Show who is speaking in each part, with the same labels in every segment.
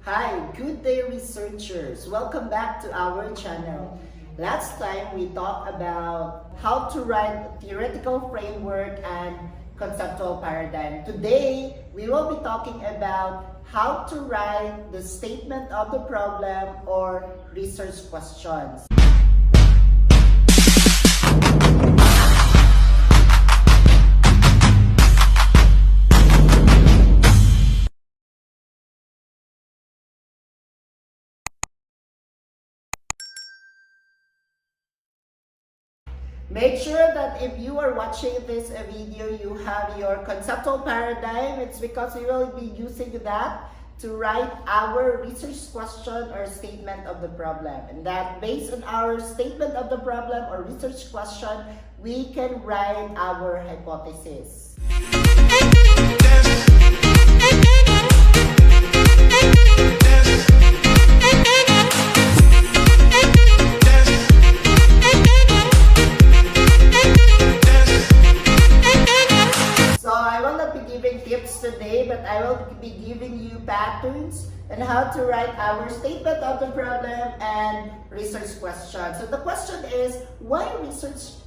Speaker 1: Hi, good day researchers. Welcome back to our channel. Last time we talked about how to write a theoretical framework and conceptual paradigm. Today, we will be talking about how to write the statement of the problem or research questions. Make sure that if you are watching this video, you have your conceptual paradigm. It's because we will be using that to write our research question or statement of the problem. And that based on our statement of the problem or research question, we can write our hypothesis. Today, but I will be giving you patterns on how to write our statement of the problem and research question. So the question is, why a research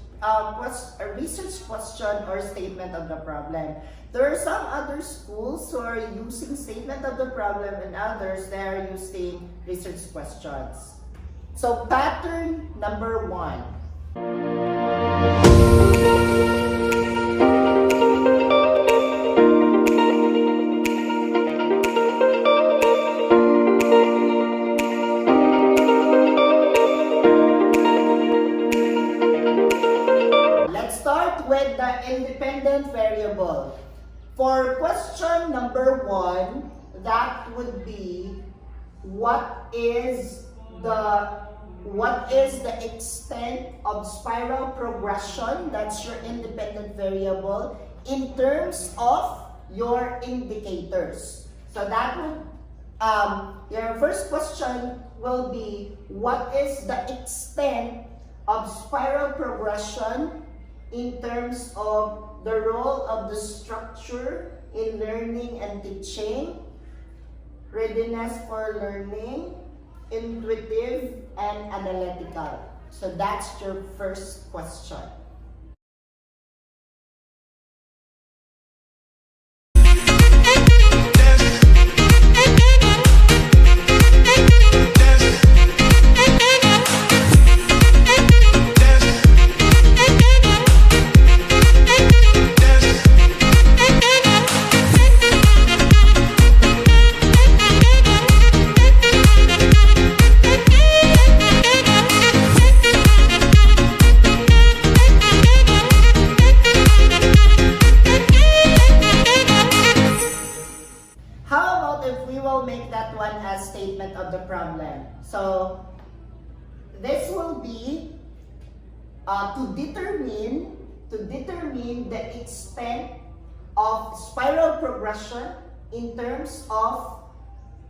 Speaker 1: question or statement of the problem? There are some other schools who are using statement of the problem and others they are using research questions. So pattern number 1. With the independent variable. For question number 1, that would be what is the extent of spiral progression? That's your independent variable in terms of your indicators. So that would your first question will be, what is the extent of spiral progression in terms of the role of the structure in learning and teaching, readiness for learning, intuitive, and analytical. So that's your first question. Make that one as statement of the problem. So this will be to determine the extent of spiral progression in terms of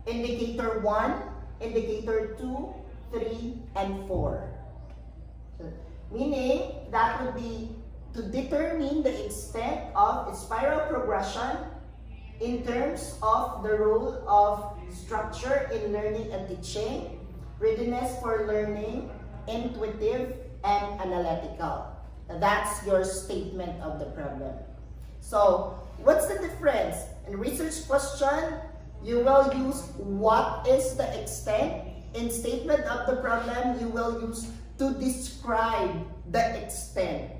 Speaker 1: indicator 1, indicator 2, 3, and 4. So, meaning that would be to determine the extent of spiral progression in terms of the role of structure in learning and teaching, readiness for learning, intuitive, and analytical. That's your statement of the problem. So, what's the difference? In research question, you will use what is the extent. In statement of the problem, you will use to describe the extent.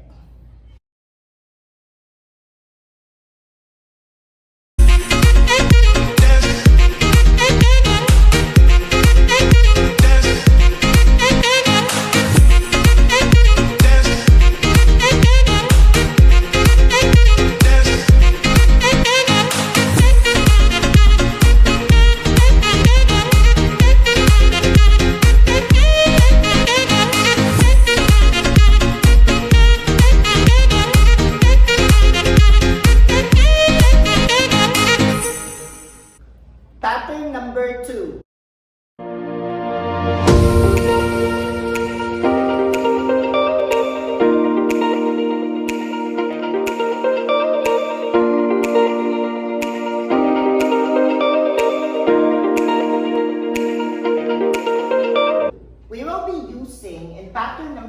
Speaker 1: Pattern number 2.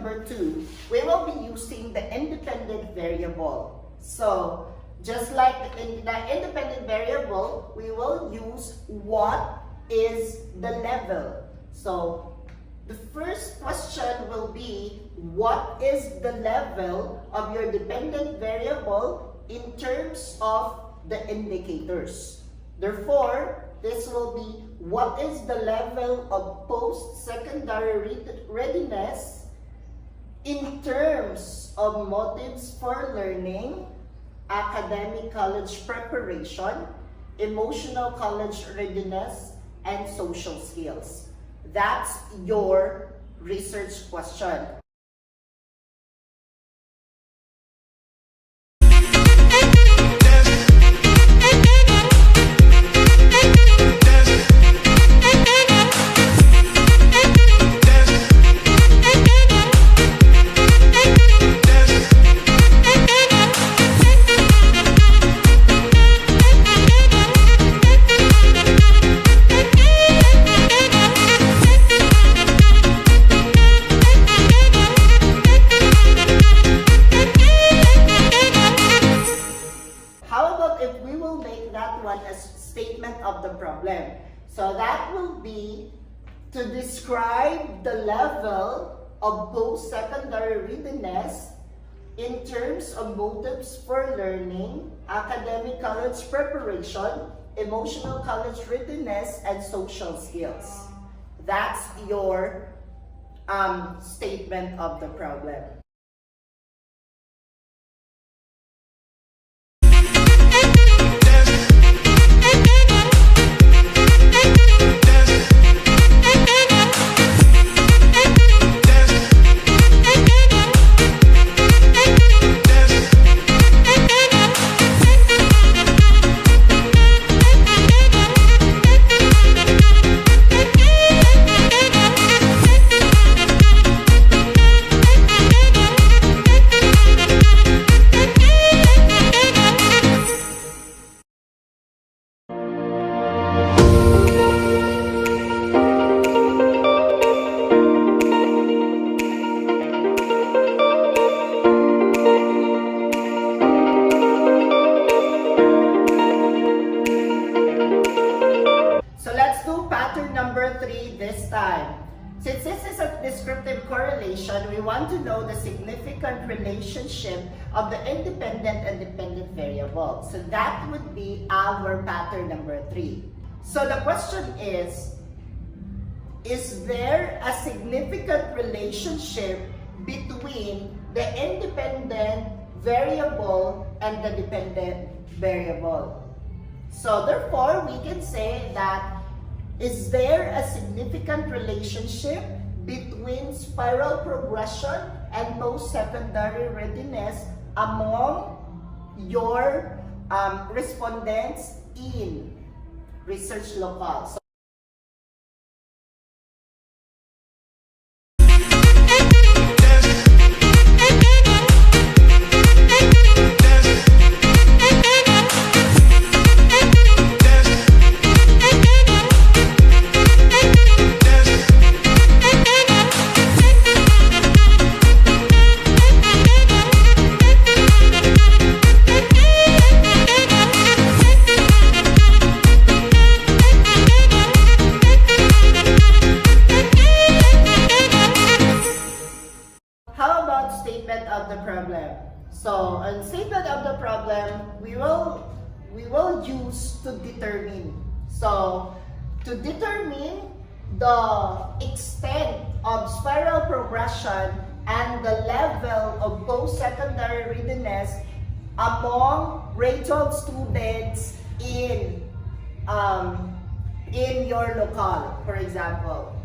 Speaker 1: number 2, we will be using the independent variable. So, just like in the independent variable, we will use what is the level. So, the first question will be, what is the level of your dependent variable in terms of the indicators? Therefore, this will be, what is the level of post-secondary readiness in terms of motives for learning, academic college preparation, emotional college readiness, and social skills? That's your research question. Of the problem. So that will be to describe the level of post-secondary readiness in terms of motives for learning, academic college preparation, emotional college readiness, and social skills. That's your statement of the problem. Since this is a descriptive correlation, we want to know the significant relationship of the independent and dependent variable. So that would be our pattern number 3. So the question is there a significant relationship between the independent variable and the dependent variable? So therefore, we can say that, is there a significant relationship between spiral progression and post-secondary readiness among your respondents in research locale? So, on statement of the problem, we will use to determine. So, to determine the extent of spiral progression and the level of post-secondary readiness among grade 12 students in your locale, for example.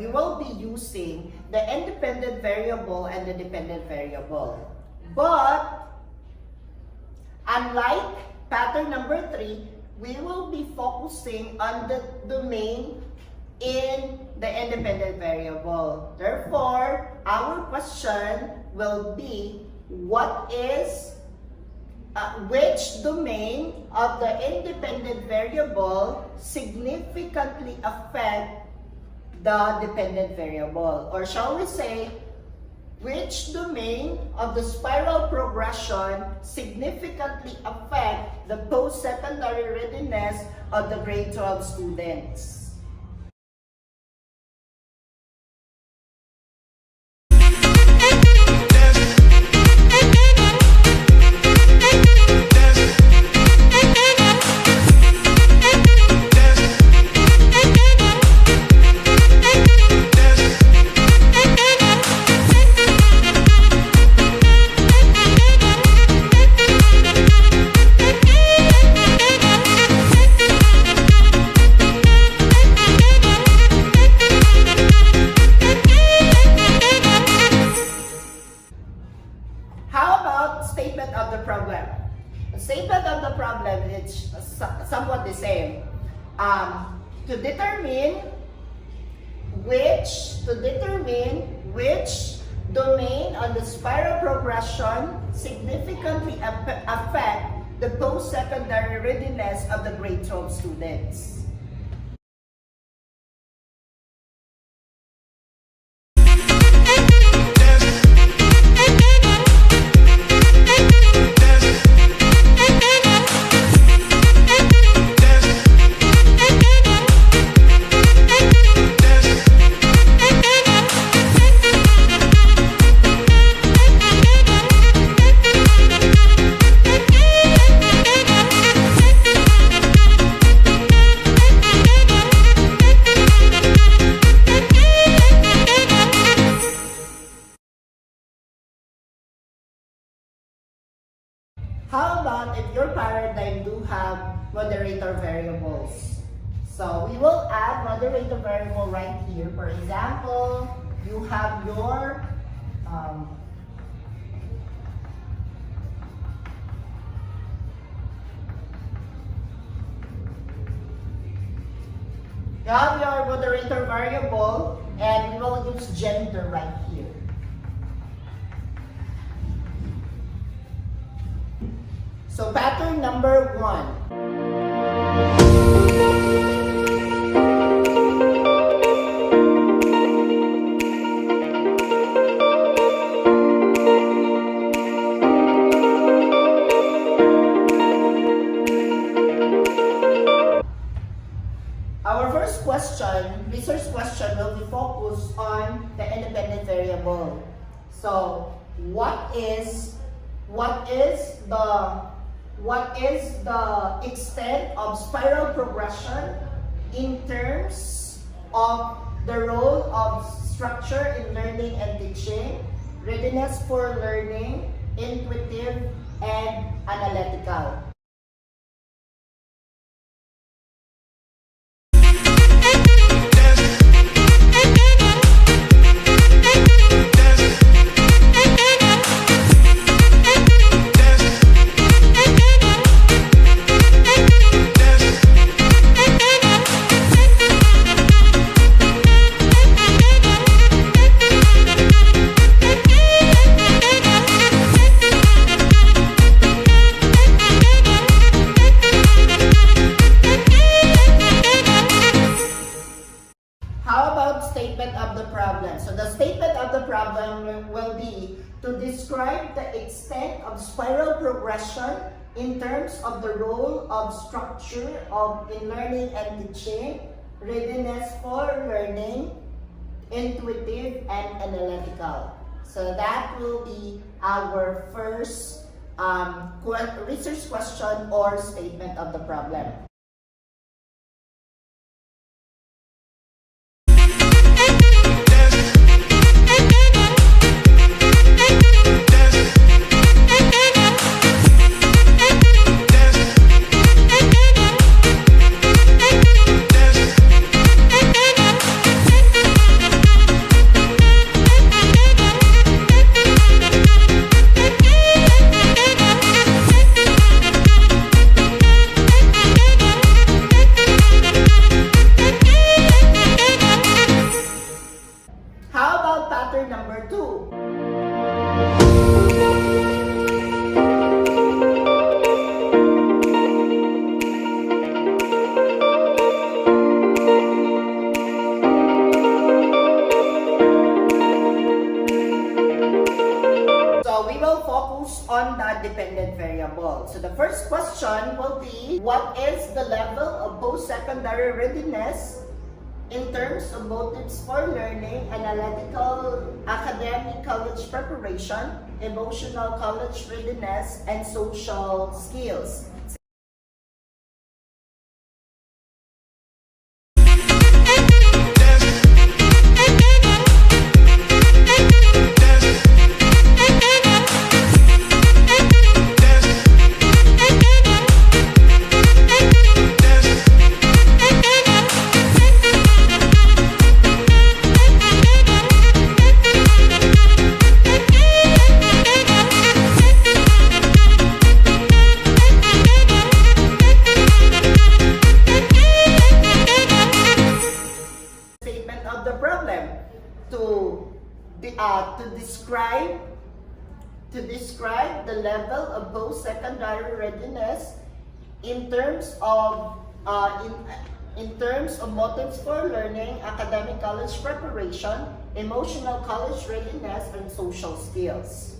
Speaker 1: we will be using the independent variable and the dependent variable. But unlike pattern number 3, we will be focusing on the domain in the independent variable. Therefore, our question will be, which domain of the independent variable significantly affect the dependent variable? Or shall we say, which domain of the spiral progression significantly affect the post-secondary readiness of the grade 12 students? Statement of the problem. The statement of the problem is somewhat the same. To determine which domain on the spiral progression significantly affect the post-secondary readiness of the grade 12 students. How about if your paradigm do have moderator variables? So we will add moderator variable right here. For example, you have your moderator variable, and we will use gender right here. So pattern number 1. Our first question, research question, will be focused on the independent variable. So what is the extent of spiral progression in terms of the role of structure in learning and teaching, readiness for learning, intuitive, and analytical? So the statement of the problem will be to describe the extent of spiral progression in terms of the role of structure in learning and teaching, readiness for learning, intuitive, and analytical. So that will be our first research question or statement of the problem. pattern number 2. On the dependent variable. So the first question will be, what is the level of post-secondary readiness in terms of motives for learning, analytical, academic college preparation, emotional college readiness, and social skills? To describe the level of post-secondary readiness in terms of motives for learning, academic college preparation, emotional college readiness, and social skills.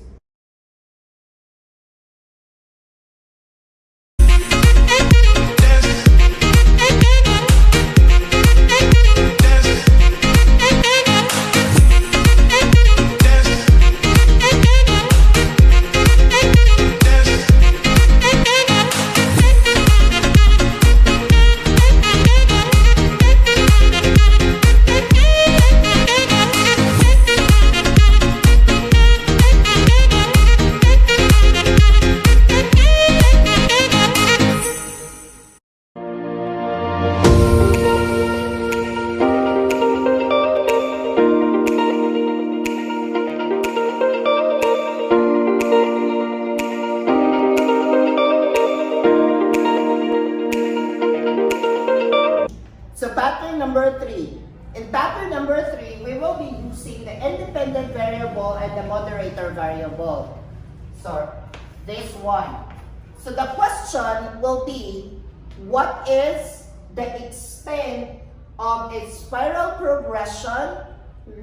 Speaker 1: Number 3. In pattern number 3, we will be using the independent variable and the moderator variable. So, this one. So the question will be, what is the extent of its spiral progression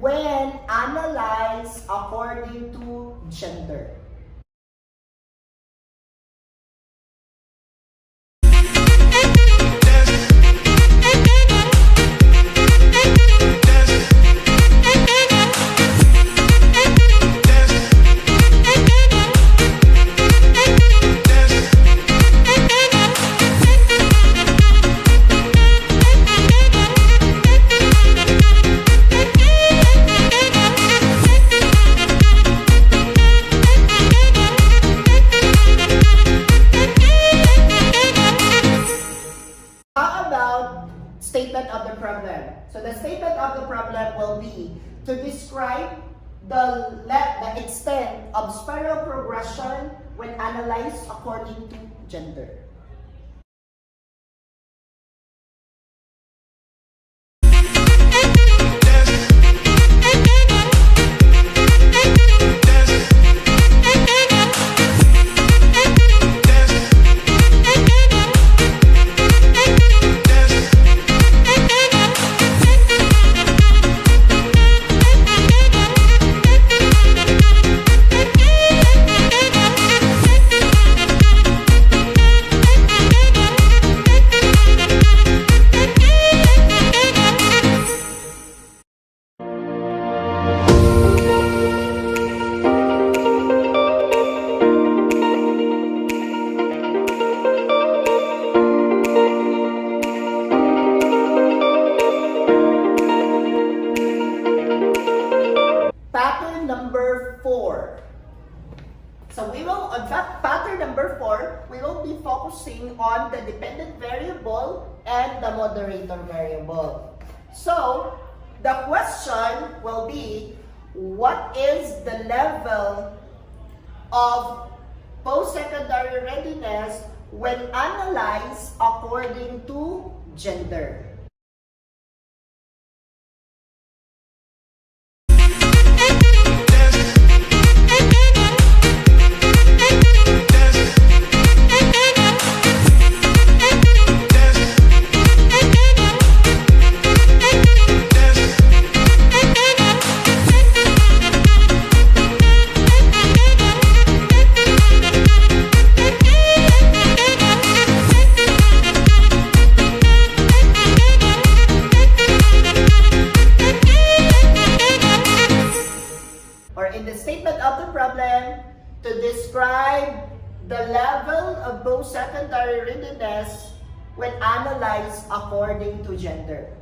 Speaker 1: when analyzed according to gender? Statement of the problem. So the statement of the problem will be to describe the extent of spiral progression when analyzed according to gender. Number 4. So we will, on that pattern number 4, we will be focusing on the dependent variable and the moderator variable. So the question will be, what is the level of post-secondary readiness when analyzed according to gender? in the statement of the problem, to describe the level of post-secondary readiness when analyzed according to gender.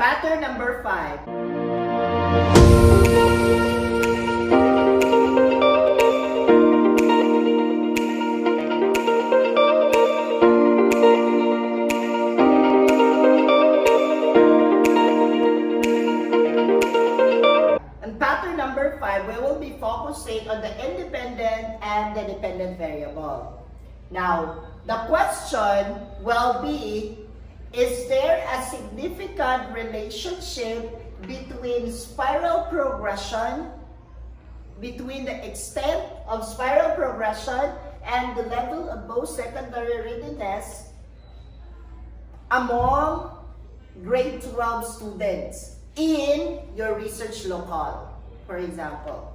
Speaker 1: Pattern number 5. And pattern number 5, we will be focusing on the independent and the dependent variable. Now, the question will be, is there a significant relationship between spiral progression, between the extent of spiral progression and the level of post-secondary readiness among grade 12 students in your research locale, for example?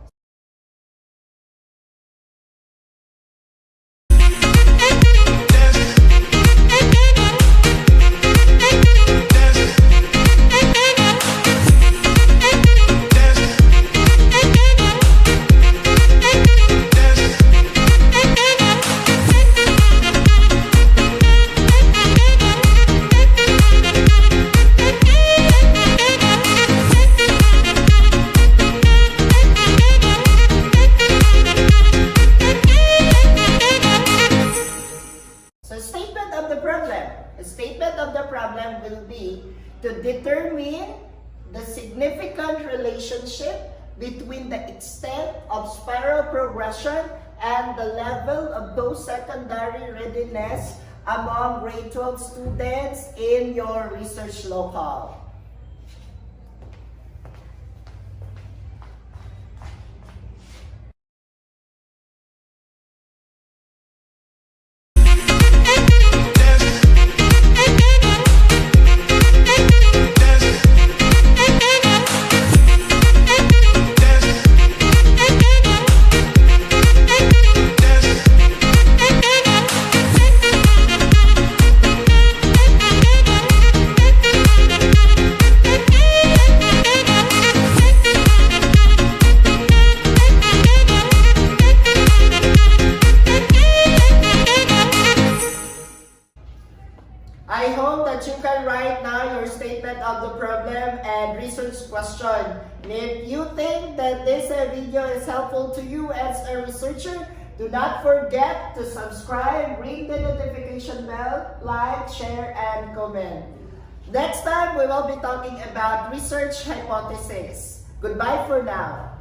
Speaker 1: Will be to determine the significant relationship between the extent of spiral progression and the level of post-secondary readiness among grade 12 students in your research locale. I hope that you can write now your statement of the problem and research question. And if you think that this video is helpful to you as a researcher, do not forget to subscribe, ring the notification bell, like, share, and comment. Next time, we will be talking about research hypothesis. Goodbye for now.